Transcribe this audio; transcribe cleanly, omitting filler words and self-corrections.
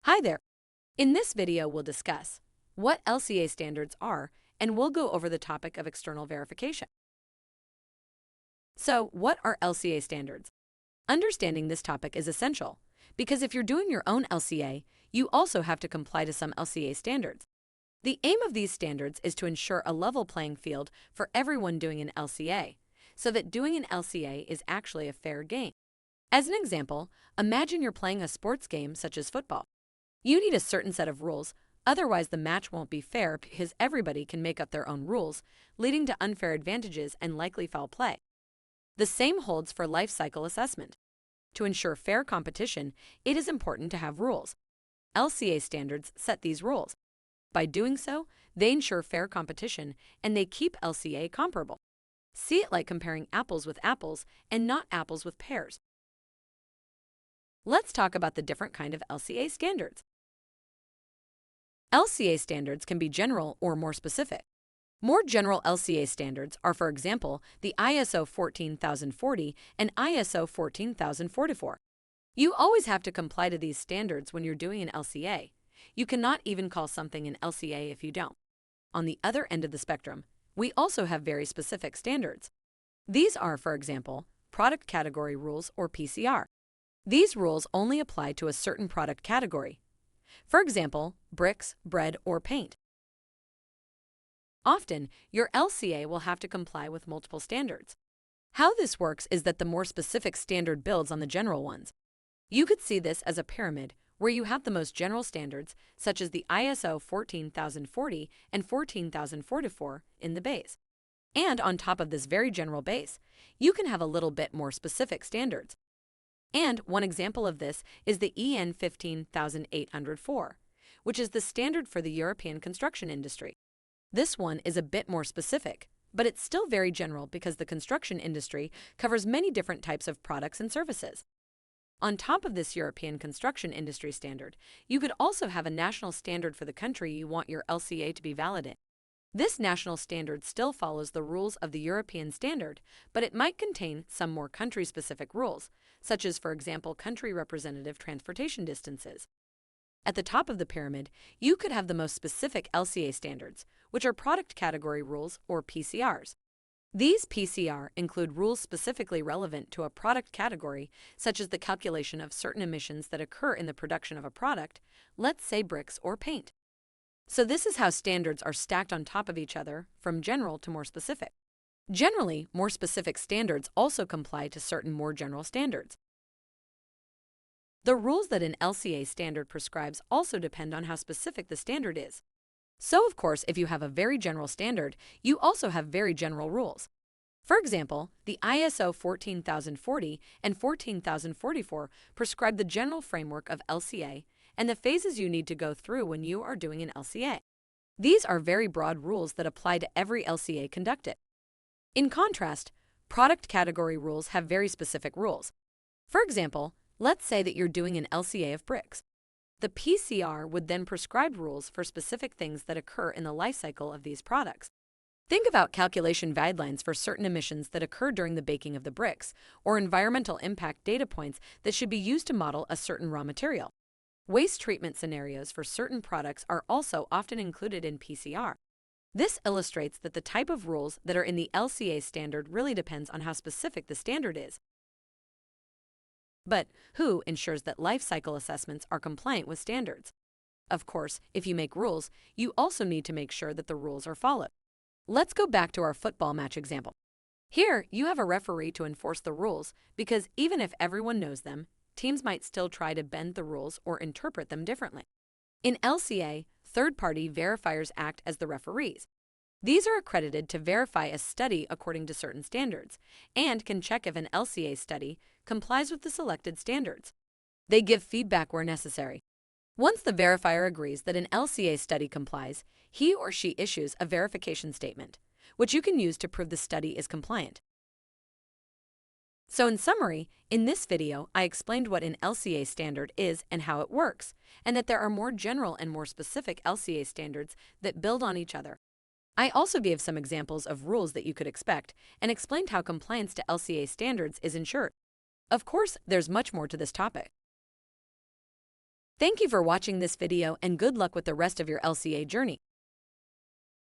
Hi there. In this video, we'll discuss what LCA standards are, and we'll go over the topic of external verification. So, what are LCA standards? Understanding this topic is essential because if you're doing your own LCA, you also have to comply to some LCA standards. The aim of these standards is to ensure a level playing field for everyone doing an LCA, so that doing an LCA is actually a fair game. As an example, imagine you're playing a sports game such as football. You need a certain set of rules, otherwise the match won't be fair because everybody can make up their own rules, leading to unfair advantages and likely foul play. The same holds for life cycle assessment. To ensure fair competition, it is important to have rules. LCA standards set these rules. By doing so, they ensure fair competition and they keep LCA comparable. See it like comparing apples with apples and not apples with pears. Let's talk about the different kind of LCA standards. LCA standards can be general or more specific. More general LCA standards are, for example, the ISO 14040 and ISO 14044. You always have to comply to these standards when you're doing an LCA. You cannot even call something an LCA if you don't. On the other end of the spectrum, we also have very specific standards. These are, for example, product category rules or PCR. These rules only apply to a certain product category. For example, bricks, bread, or paint. Often, your LCA will have to comply with multiple standards. How this works is that the more specific standard builds on the general ones. You could see this as a pyramid where you have the most general standards, such as the ISO 14040 and 14044 in the base. And on top of this very general base, you can have a little bit more specific standards. And one example of this is the EN 15804, which is the standard for the European construction industry. This one is a bit more specific, but it's still very general because the construction industry covers many different types of products and services. On top of this European construction industry standard, you could also have a national standard for the country you want your LCA to be valid in. This national standard still follows the rules of the European standard, but it might contain some more country-specific rules, such as, for example, country representative transportation distances. At the top of the pyramid, you could have the most specific LCA standards, which are product category rules or PCRs. These PCR include rules specifically relevant to a product category, such as the calculation of certain emissions that occur in the production of a product, let's say bricks or paint. So this is how standards are stacked on top of each other, from general to more specific. Generally, more specific standards also comply to certain more general standards. The rules that an LCA standard prescribes also depend on how specific the standard is. So, of course, if you have a very general standard, you also have very general rules. For example, the ISO 14040 and 14044 prescribe the general framework of LCA and the phases you need to go through when you are doing an LCA. These are very broad rules that apply to every LCA conducted. In contrast, product category rules have very specific rules. For example, let's say that you're doing an LCA of bricks. The PCR would then prescribe rules for specific things that occur in the life cycle of these products. Think about calculation guidelines for certain emissions that occur during the baking of the bricks, or environmental impact data points that should be used to model a certain raw material. Waste treatment scenarios for certain products are also often included in PCR. This illustrates that the type of rules that are in the LCA standard really depends on how specific the standard is. But who ensures that life cycle assessments are compliant with standards? Of course, if you make rules, you also need to make sure that the rules are followed. Let's go back to our football match example. Here, you have a referee to enforce the rules because even if everyone knows them, teams might still try to bend the rules or interpret them differently. In LCA, third-party verifiers act as the referees. These are accredited to verify a study according to certain standards and can check if an LCA study complies with the selected standards. They give feedback where necessary. Once the verifier agrees that an LCA study complies, he or she issues a verification statement, which you can use to prove the study is compliant. So in summary, in this video, I explained what an LCA standard is and how it works, and that there are more general and more specific LCA standards that build on each other. I also gave some examples of rules that you could expect and explained how compliance to LCA standards is ensured. Of course, there's much more to this topic. Thank you for watching this video and good luck with the rest of your LCA journey.